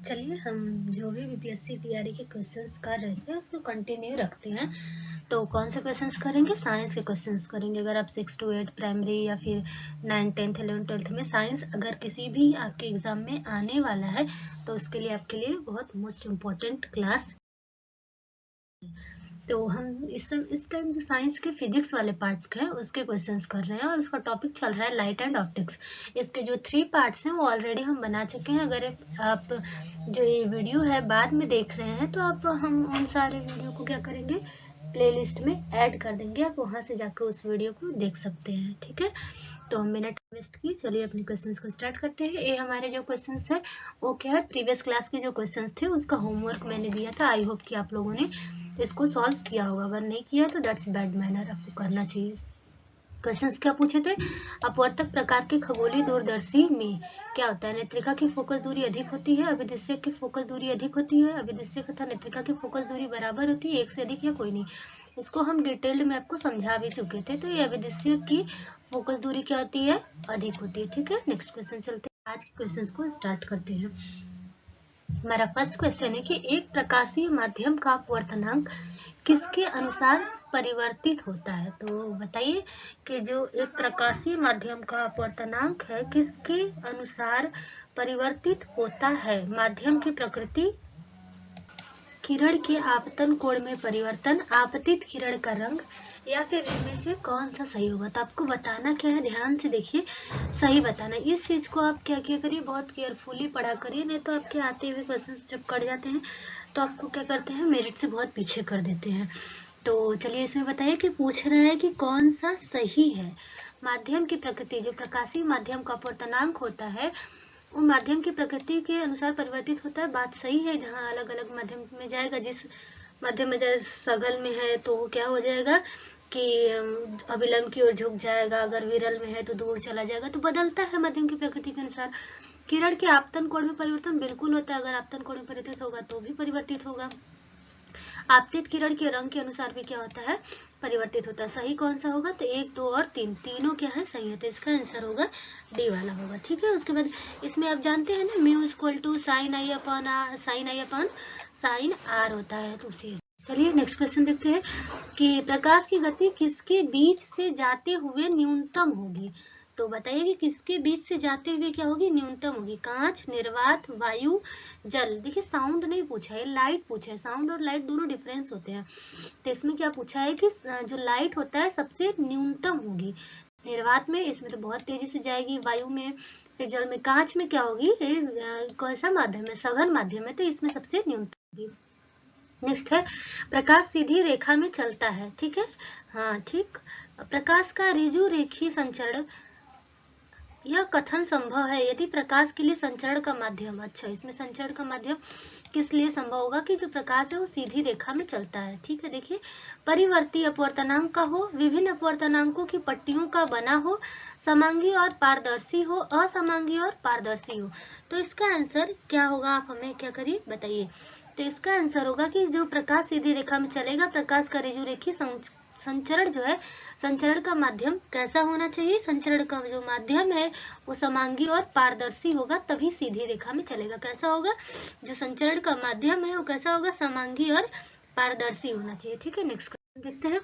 चलिए हम जो भी बीपीएससी तैयारी के क्वेश्चंस कर रहे थे उसको कंटिन्यू रखते हैं। तो कौन से क्वेश्चंस करेंगे? साइंस के क्वेश्चंस करेंगे। अगर आप 6 to 8 प्राइमरी या फिर 9, 10th, 11th, 12th में साइंस अगर किसी भी आपके एग्जाम में आने वाला है तो उसके लिए आपके लिए बहुत मोस्ट इम्पोर्टेंट क्लास। तो हम इस टाइम जो साइंस के फिजिक्स वाले पार्ट है उसके क्वेश्चंस कर रहे हैं और उसका टॉपिक चल रहा है लाइट एंड ऑप्टिक्स। इसके जो 3 पार्ट्स हैं वो ऑलरेडी हम बना चुके हैं। अगर आप जो ये वीडियो है बाद में देख रहे हैं तो आप हम उन सारे वीडियो को क्या करेंगे, प्लेलिस्ट में ऐड कर देंगे। आप वहां से जाकर उस वीडियो को देख सकते हैं। ठीक है, तो हम बिना टाइम वेस्ट किए चलिए अपने क्वेश्चंस को स्टार्ट करते हैं। ये हमारे जो क्वेश्चंस है वो क्या है, प्रीवियस क्लास के जो क्वेश्चंस थे उसका होमवर्क मैंने दिया था। आई होप कि आप लोगों ने इसको सॉल्व किया होगा। अगर नहीं किया तो दैट्स बैड मैनर, आपको करना चाहिए। क्वेश्चंस क्या पूछे थे? अपवर्तक प्रकार के खगोलीय दूरदर्शी में क्या होता है? नेत्रिका की फोकस दूरी अधिक होती है, अभिदिश्यक की फोकस दूरी अधिक होती है, अभिदिश्यक तथा नेत्रिका की फोकस दूरी बराबर होती है, एक से अधिक या कोई नहीं। इसको हम डिटेल्ड में आपको समझा भी चुके थे। तो ये अभिदिश्यक की फोकस दूरी क्या होती है? अधिक होती है। ठीक है, नेक्स्ट क्वेश्चन चलते हैं। आज के क्वेश्चन को स्टार्ट करते हैं। हमारा फर्स्ट क्वेश्चन है कि एक प्रकाशीय माध्यम का अपवर्तनांक किसके अनुसार परिवर्तित होता है? तो बताइए कि जो एक प्रकाशीय माध्यम का अपवर्तनांक है किसके अनुसार परिवर्तित होता है? माध्यम की प्रकृति, किरण के आपतन कोण में परिवर्तन, आपतित किरण का रंग, या फिर इनमें से कौन सा सही होगा? तो आपको बताना क्या है, ध्यान से देखिए, सही बताना। इस चीज को आप क्या क्या करिए, बहुत केयरफुली पढ़ा करिए, नहीं तो आपके आते हुए क्वेश्चंस जब कट जाते हैं तो आपको क्या करते हैं, मेरिट से बहुत पीछे कर देते हैं। तो चलिए इसमें बताइए कि पूछ रहे हैं कि कौन सा सही है। माध्यम की प्रकृति, जो प्रकाशीय माध्यम का अपवर्तनांक होता है वो माध्यम की प्रकृति के अनुसार परिवर्तित होता है। बात सही है, जहाँ अलग अलग माध्यम में जाएगा, जिस माध्यम में जैसे सघन में है तो वो क्या हो जाएगा कि अविलंब की ओर झुक जाएगा, अगर विरल में है तो दूर चला जाएगा। तो बदलता है माध्यम की प्रकृति के अनुसार। किरण के आपतन कोण में परिवर्तन बिल्कुल होता है, अगर आपतन कोण में परिवर्तित होगा तो भी परिवर्तित होगा। आपतित किरण के रंग के अनुसार भी क्या होता है, परिवर्तित होता है। सही कौन सा होगा? तो 1, 2 और 3 तीनों क्या है, सही है। तो इसका आंसर होगा डी वाला होगा। ठीक है, उसके बाद इसमें आप जानते हैं ना, mu equal to sine i upon sine r होता है, तो उसे। चलिए नेक्स्ट क्वेश्चन देखते हैं कि प्रकाश की गति किसके बीच से जाते हुए न्यूनतम होगी? तो बताइए कि किसके बीच से जाते हुए क्या होगी, न्यूनतम होगी? कांच, निर्वात, वायु, जल। देखिए साउंड नहीं पूछा है, लाइट पूछा है। साउंड और लाइट दोनों डिफरेंस होते हैं। तो इसमें क्या पूछा है कि जो लाइट होता है सबसे न्यूनतम होगी निर्वात में, इसमें तो बहुत तेजी से जाएगी। वायु में, फिर जल में। कांच में क्या होगी, कौन सा माध्यम है, सघन माध्यम है, तो इसमें सबसे न्यूनतम होगी। नेक्स्ट है, प्रकाश सीधी रेखा में चलता है। ठीक है, हाँ ठीक। प्रकाश का ऋजु रेखीय संचरण, यह कथन संभव है यदि प्रकाश के लिए संचरण का माध्यम, अच्छा इसमें संचरण का माध्यम किस लिए संभव होगा कि जो प्रकाश है वो सीधी रेखा में चलता है। ठीक है, देखिए परिवर्ती अपवर्तनांक का हो, विभिन्न अपवर्तनांकों की पट्टियों का बना हो, समांगी और पारदर्शी हो, असमांगी और पारदर्शी हो। तो इसका आंसर क्या होगा, आप हमें क्या करिए बताइए। तो इसका आंसर होगा कि जो प्रकाश सीधी रेखा में चलेगा, प्रकाश का ऋजु रेखीय संचरण जो है, संचरण का माध्यम कैसा होना चाहिए, संचरण का जो माध्यम है वो समांगी और पारदर्शी होगा, तभी सीधी रेखा में चलेगा। कैसा होगा, जो संचरण का माध्यम है वो कैसा होगा, समांगी और पारदर्शी होना चाहिए। ठीक है, नेक्स्ट क्वेश्चन देखते हैं।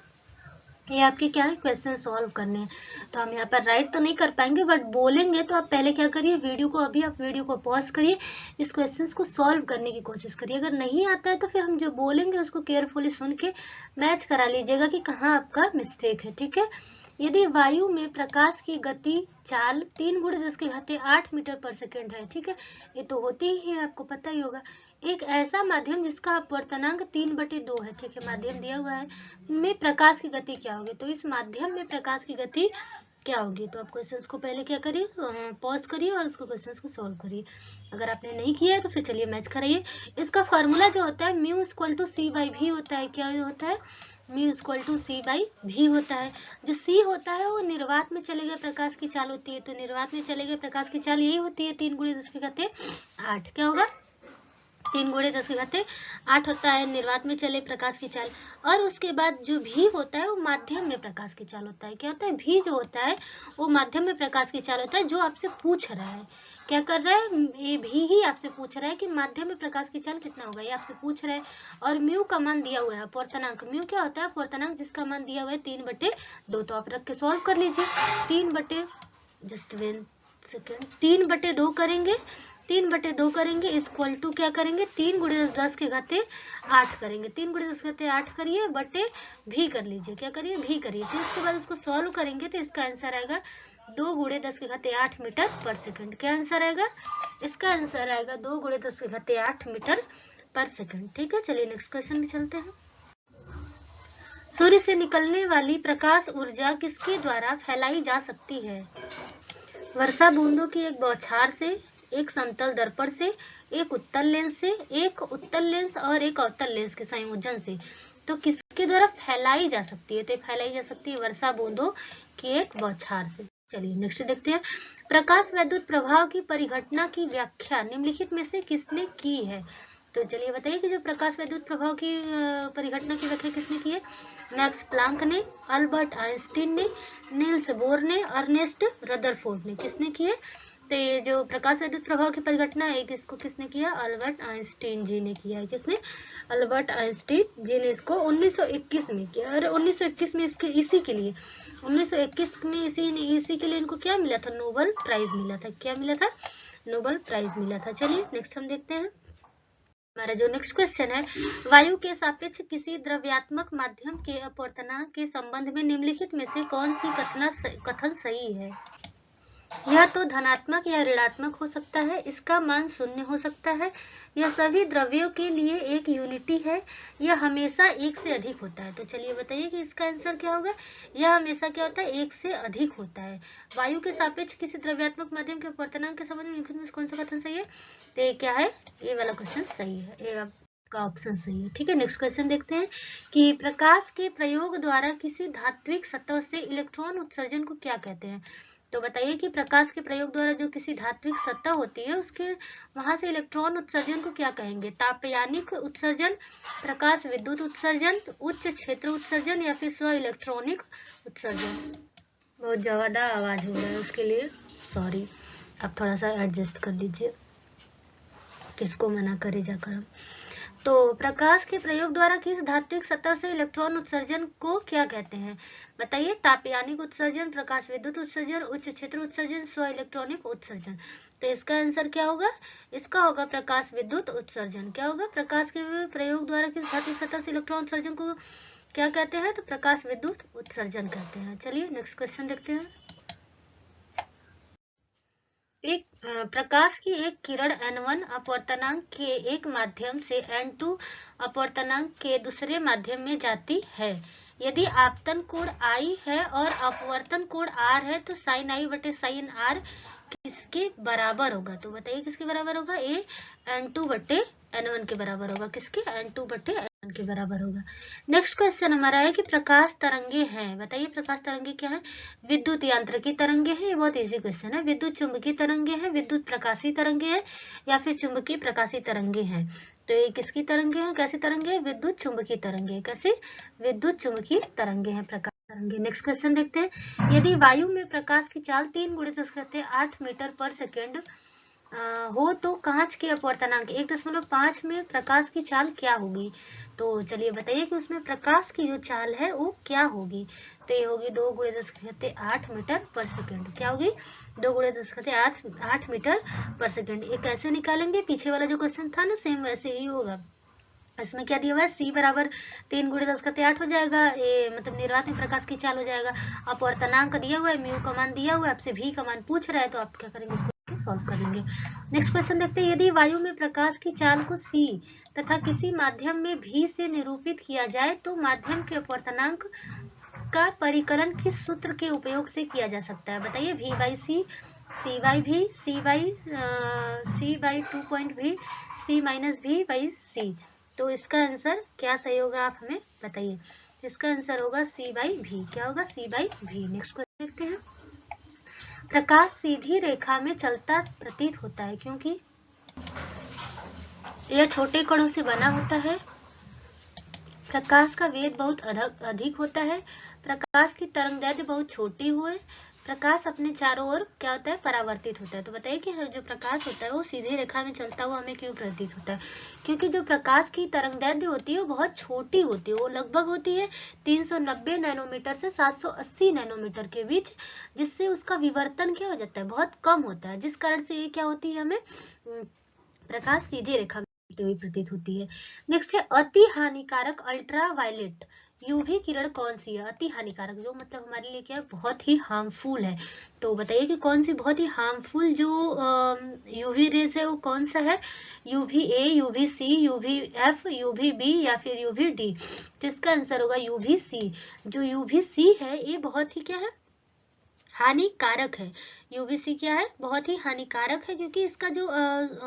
ये आपके क्या है, क्वेश्चन सॉल्व करने हैं। तो हम यहाँ पर राइट तो नहीं कर पाएंगे बट बोलेंगे, तो आप पहले क्या करिए, वीडियो को अभी आप वीडियो को पॉज करिए, इस क्वेश्चंस को सॉल्व करने की कोशिश करिए। अगर नहीं आता है तो फिर हम जो बोलेंगे उसको केयरफुली सुन के मैच करा लीजिएगा कि कहाँ आपका मिस्टेक है। ठीक है, यदि वायु में प्रकाश की गति चाल 3 × 10⁸ मीटर पर सेकेंड है, ठीक है, ये तो होती ही है, आपको पता ही होगा। एक ऐसा माध्यम जिसका अपवर्तनांक 3/2 है, ठीक है, माध्यम दिया हुआ है, में प्रकाश की गति क्या होगी? तो इस माध्यम में प्रकाश की गति क्या होगी? तो आप क्वेश्चंस को पहले क्या करिए, पॉज करिए और उसको क्वेश्चंस को सॉल्व करिए। अगर आपने नहीं किया है तो फिर चलिए मैच कराइए। इसका फॉर्मूला जो होता है mu equal to c by भी होता है। क्या होता है, mu equal to c by भी होता है। जो सी होता है वो निर्वात में चले गए प्रकाश की चाल होती है, तो निर्वात में चले गए प्रकाश की चाल यही होती है 3 × 10⁸ 8। क्या होगा, 3 गुणे 10 के घाते 8 होता है निर्वात में चले प्रकाश की चाल। और उसके बाद जो भी होता है वो माध्यम में प्रकाश की चाल होता है। क्या होता है? भी जो होता है वो माध्यम में प्रकाश की चाल होता है। जो आपसे पूछ रहा है, क्या कर रहा है, ये भी ही आपसे पूछ रहा है कि माध्यम में प्रकाश की चाल कितना होगा, ये आपसे पूछ रहा है। और म्यू का मान दिया हुआ है, अपवर्तनांक। म्यू क्या होता है? अपवर्तनांक जिसका मान दिया हुआ है 3/2। तो आप रख के सॉल्व कर लीजिए। 3/2 करेंगे, 3/2 करेंगे इक्वल टू क्या करेंगे, 3 गुणे 10 के घाते 8 करेंगे। 3 गुणे 10 के घाते 8 करिए, बटे भी कर लीजिए। क्या करिए? भी करिए। फिर उसके बाद उसको सॉल्व करेंगे तो इसका आंसर आएगा 2 गुणे 10 के घाते 8 मीटर पर सेकंड। क्या आंसर आएगा? इसका आंसर आएगा 2 गुणे 10 के घाते 8 मीटर पर सेकंड। ठीक है, चलिए नेक्स्ट क्वेश्चन में चलते हैं। सूर्य से निकलने वाली प्रकाश ऊर्जा किसके द्वारा फैलाई जा सकती है? वर्षा बूंदों की एक बौछार से, एक समतल दर्पण से, एक उत्तल लेंस से, एक उत्तल लेंस और एक अवतल लेंस के संयोजन से। तो किसके द्वारा फैलाई जा सकती है? तो फैलाई जा सकती है वर्षा बूंदों की एक बौछार से। चलिए नेक्स्ट देखते हैं। प्रकाश वैद्युत प्रभाव की परिघटना की व्याख्या निम्नलिखित में से किसने की है? तो चलिए बताइए कि जो प्रकाश वैद्युत प्रभाव की परिघटना की व्याख्या किसने की है? मैक्स प्लांक ने, अल्बर्ट आइंस्टीन ने, नील्स बोर ने, अर्नेस्ट रदरफोर्ड ने। किसने की है? तो ये जो प्रकाश वैद्युत प्रभाव की परिघटना है इसको किसने किया? अल्बर्ट आइंस्टीन जी ने किया है। किसने? अल्बर्ट आइंस्टीन जी ने इसको 1921 में किया। और 1921 में इसके इसी के लिए 1921 में इसी के लिए इनको क्या मिला था? नोबेल प्राइज मिला था। क्या मिला था? नोबेल प्राइज मिला था। चलिए नेक्स्ट हम देखते हैं। हमारा जो नेक्स्ट क्वेश्चन है, वायु के सापेक्ष किसी द्रव्यात्मक माध्यम के अपवर्तनांक के संबंध में निम्नलिखित में से कौन सी कथन सही है? यह तो धनात्मक या ऋणात्मक हो सकता है, इसका मान 0 हो सकता है, यह सभी द्रव्यों के लिए एक यूनिटी है, यह हमेशा 1 से अधिक होता है। तो चलिए बताइए कि इसका आंसर क्या होगा? यह हमेशा क्या होता है? 1 से अधिक होता है। वायु के सापेक्ष किसी द्रव्यात्मक माध्यम के अपवर्तनांक के संबंध में निम्नलिखित में कौन सा कथन सही है? तो ये क्या है? ये वाला क्वेश्चन सही है, ये आपका ऑप्शन सही है। ठीक है, नेक्स्ट क्वेश्चन देखते हैं कि प्रकाश के प्रयोग द्वारा किसी धात्विक सतह से इलेक्ट्रॉन उत्सर्जन को क्या कहते हैं? तो बताइए कि प्रकाश के प्रयोग द्वारा जो किसी धात्विक सतह होती है उसके वहां से इलेक्ट्रॉन उत्सर्जन को क्या कहेंगे? तापयानिक उत्सर्जन, प्रकाश विद्युत उत्सर्जन, उच्च क्षेत्र उत्सर्जन या फिर स्व इलेक्ट्रॉनिक उत्सर्जन। बहुत ज्यादा आवाज हो रहा है, उसके लिए सॉरी, आप थोड़ा सा एडजस्ट कर लीजिए, किसको मना करे जाकर हम। तो प्रकाश के प्रयोग द्वारा किस धात्विक सतह से इलेक्ट्रॉन उत्सर्जन को क्या कहते हैं? बताइए। तापयानिक उत्सर्जन, प्रकाश विद्युत उत्सर्जन, उच्च क्षेत्र उत्सर्जन, स्व इलेक्ट्रॉनिक उत्सर्जन। तो इसका आंसर क्या होगा? इसका होगा प्रकाश विद्युत उत्सर्जन। क्या होगा? प्रकाश के प्रयोग द्वारा किस धात्विक सतह से इलेक्ट्रॉन उत्सर्जन को क्या कहते हैं? तो प्रकाश विद्युत उत्सर्जन कहते हैं। चलिए नेक्स्ट क्वेश्चन देखते हैं। एक प्रकाश की एक किरण n1 अपवर्तनांक के एक माध्यम से n2 अपवर्तनांक के दूसरे माध्यम में जाती है। यदि आपतन कोण I है और अपवर्तन कोण R है तो sin I बटे sin R किसके बराबर होगा? तो बताइए किसके बराबर होगा? ये n2 बटे n1 के बराबर होगा। किसके? n2 बटे n1 के बराबर होगा। नेक्स्ट क्वेश्चन हमारा है कि प्रकाश तरंगे हैं। बताइए प्रकाश तरंगे क्या है? विद्युत यांत्रिकी तरंगे हैं। ये बहुत इजी क्वेश्चन है। विद्युत चुंबकीय तरंगे हैं, विद्युत प्रकाशी तरंगे हैं या फिर चुंबकीय प्रकाशी तरंगे हैं। तो ये किसकी तरंगे हैं? कैसी तरंगे हैं? विद्युत चुंबकीय तरंगे। कैसे? विद्युत चुंबकीय तरंगे हैं प्रकाश तरंगे। नेक्स्ट क्वेश्चन देखते हैं। यदि वायु में प्रकाश की चाल 3 गुणे 10 के घाते 8 मीटर पर सेकेंड हो तो कांच के अपवर्तनांक 1.5 में प्रकाश की चाल क्या होगी? तो चलिए बताइए कि उसमें प्रकाश की जो चाल है वो क्या होगी? तो ये होगी 2 गुणे 10 के घाते 8 मीटर पर सेकेंड। क्या होगी? 2 गुणे 10 के घाते 8 मीटर पर सेकेंड। ये कैसे निकालेंगे? पीछे वाला जो क्वेश्चन था ना सेम वैसे ही होगा। इसमें क्या दिया हुआ है? C बराबर 3 गुणे 10 के घाते 8 हो जाएगा, ये मतलब निर्वात में प्रकाश की चाल हो जाएगा। अपवर्तनांक दिया हुआ है, म्यू का मान दिया हुआ है, आपसे भी का मान पूछ रहा है तो आप क्या करेंगे? इसको सॉल्व कर लेंगे। नेक्स्ट क्वेश्चन देखते हैं। यदि वायु में प्रकाश की चाल को C तथा किसी माध्यम में V से निरूपित किया जाए तो माध्यम के अपवर्तनांक का परिकलन किस सूत्र के उपयोग से किया जा सकता है? बताइए। V by C, C by V, C by 2.V, C minus V by C। तो इसका आंसर क्या सही होगा? आप हमें बताइए। इसका आंसर होगा C बाई V। क्या होगा? C by V। Next question देखते हैं। प्रकाश सीधी रेखा में चलता प्रतीत होता है क्योंकि यह छोटे कणों से बना होता है। प्रकाश का वेग बहुत अधिक होता है। प्रकाश की तरंगदैर्घ्य बहुत छोटी हुए। प्रकाश अपने चारों ओर क्या होता है, परावर्तित होता है। तो बताइए कि जो प्रकाश होता है वो सीधी रेखा में चलता हुआ हमें क्यों प्रतीत होता है? क्योंकि जो प्रकाश की तरंगदैर्घ्य होती है वो बहुत छोटी होती है, वो लगभग होती है 390 नैनोमीटर से 780 नैनोमीटर के बीच, जिससे उसका विवर्तन क्या हो जाता है, बहुत कम होता है, जिस कारण से ये क्या होती है, हमें प्रकाश सीधी रेखा में चलती हुई प्रतीत होती है। नेक्स्ट है अति हानिकारक अल्ट्रावायलेट यूवी किरण कौन सी है? अति हानिकारक जो मतलब हमारे लिए क्या है, बहुत ही हार्मफुल है। तो बताइए कि कौन सी बहुत ही हार्मफुल जो यूवी रेज है वो कौन सा है? UV A, UV C, UV F, UV B या फिर यूवी डी? तो इसका आंसर होगा यूवी सी। जो यूवी सी है ये बहुत ही क्या है, हानिकारक है। यूवीसी क्या है, बहुत ही हानिकारक है, क्योंकि इसका जो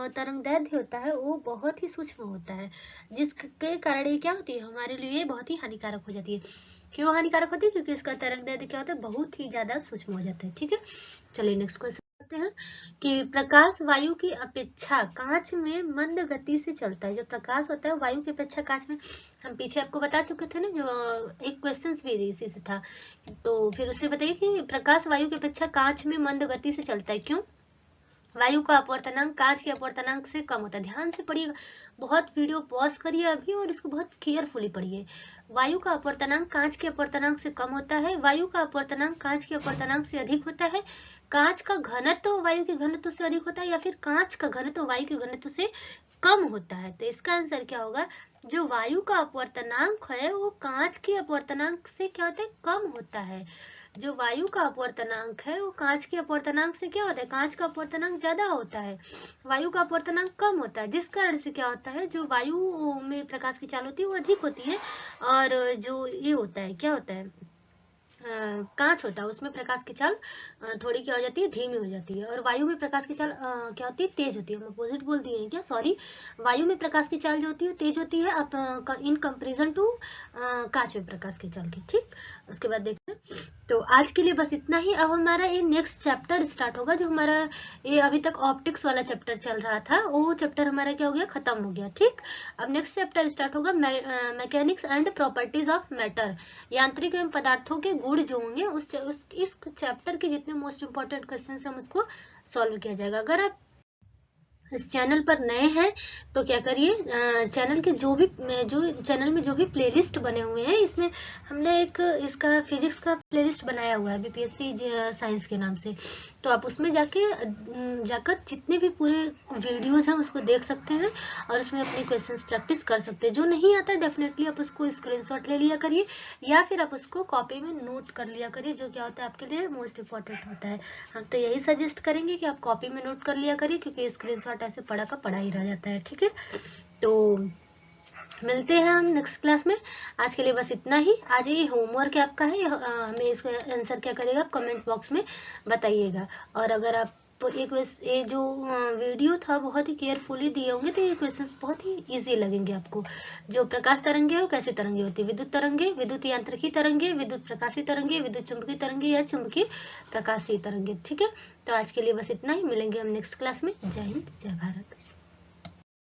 तरंगदैर्घ्य होता है वो बहुत ही सूक्ष्म होता है, जिसके कारण ये क्या होती है, हमारे लिए बहुत ही हानिकारक हो जाती है। क्यों हानिकारक होती है? क्योंकि इसका तरंगदैर्घ्य क्या होता है, बहुत ही ज्यादा सूक्ष्म हो जाता है। ठीक है, चलिए नेक्स्ट क्वेश्चन करते हैं कि प्रकाश वायु की अपेक्षा कांच में मंद गति से चलता है। जो प्रकाश होता है वायु की अपेक्षा कांच में, हम पीछे आपको बता चुके थे ना, जो एक क्वेश्चन भी इसी से था। तो फिर उससे बताइए कि प्रकाश वायु की अपेक्षा कांच में मंद गति से चलता है, क्यों? वायु का अपवर्तनांक कांच के अपवर्तनांक से कम होता है। ध्यान से पढ़िएगा, बहुत वीडियो पॉज करिए अभी और इसको बहुत केयरफुली पढ़िए। वायु का अपवर्तनांक कांच के अपवर्तनांक से कम होता है। वायु का अपवर्तनांक कांच के अपवर्तनांक से अधिक होता है। कांच का घनत्व वायु के घनत्व से अधिक होता है, या फिर कांच का घनत्व वायु के घनत्व से कम होता है। तो इसका आंसर क्या होगा, जो वायु का अपवर्तनांक है वो कांच के अपवर्तनांक से क्या होता है, कम होता है। जो वायु का अपवर्तनांक है वो कांच के अपवर्तनांक से क्या होता है, कांच का अपवर्तनांक ज्यादा होता है, वायु का अपवर्तनांक कम होता है, जिस कारण से क्या होता है, जो वायु में प्रकाश की चाल होती है वो अधिक होती है, और जो ये होता है क्या होता है, कांच होता है उसमें प्रकाश की चाल थोड़ी क्या हो जाती है, धीमी हो जाती है। और वायु में प्रकाश की चाल क्या होती है, तेज होती है। हम अपोजिट बोल दिए हैं क्या, सॉरी। वायु में प्रकाश की चाल जो होती है तेज होती है इन कंपेरिजन टू कांच में प्रकाश की चाल की। ठीक, उसके बाद देखते हैं। तो आज के लिए बस इतना ही। अब हमारा ये नेक्स्ट चैप्टर स्टार्ट होगा, जो हमारा ये अभी तक ऑप्टिक्स वाला चैप्टर चल रहा था, वो चैप्टर हमारा क्या हो गया, खत्म हो गया। ठीक, अब नेक्स्ट चैप्टर स्टार्ट होगा mechanics and properties of matter, यांत्रिक एवं पदार्थों के गुण जो होंगे इस चैप्टर के जितने मोस्ट इंपॉर्टेंट क्वेश्चन हम उसको सॉल्व किया जाएगा। अगर आप इस चैनल पर नए हैं तो क्या करिए, चैनल के जो चैनल में जो भी प्लेलिस्ट बने हुए हैं, इसमें हमने एक इसका फिजिक्स का प्लेलिस्ट बनाया हुआ है बीपीएससी साइंस के नाम से। तो आप उसमें जाकर जितने भी पूरे वीडियोज हैं उसको देख सकते हैं और उसमें अपने क्वेश्चंस प्रैक्टिस कर सकते हैं। जो नहीं आता डेफिनेटली आप उसको स्क्रीनशॉट ले लिया करिए, या फिर आप उसको कॉपी में नोट कर लिया करिए, जो क्या होता है आपके लिए मोस्ट इंपॉर्टेंट होता है। हम तो यही सजेस्ट करेंगे कि आप कॉपी में नोट कर लिया करिए, क्योंकि स्क्रीनशॉट ऐसे पढ़ा का पढ़ा ही रह जाता है। ठीक है, तो मिलते हैं हम नेक्स्ट क्लास में। आज के लिए बस इतना ही। आज ये होमवर्क है आपका है, हमें इसको आंसर क्या करेगा आप कमेंट बॉक्स में बताइएगा। और अगर आप ये जो वीडियो था बहुत ही केयरफुली दिए होंगे तो ये क्वेश्चंस बहुत ही इजी लगेंगे आपको। जो प्रकाश तरंगे हो कैसी तरंगे होती है, विद्युत तरंगे, विद्युत यांत्रिकी तरंगे, विद्युत प्रकाशी तरंगे, विद्युत चुंबकीय तरंगे या चुंबकीय प्रकाशीय तरंगे। ठीक है, तो आज के लिए बस इतना ही। मिलेंगे हम नेक्स्ट क्लास में। जय हिंद, जय भारत।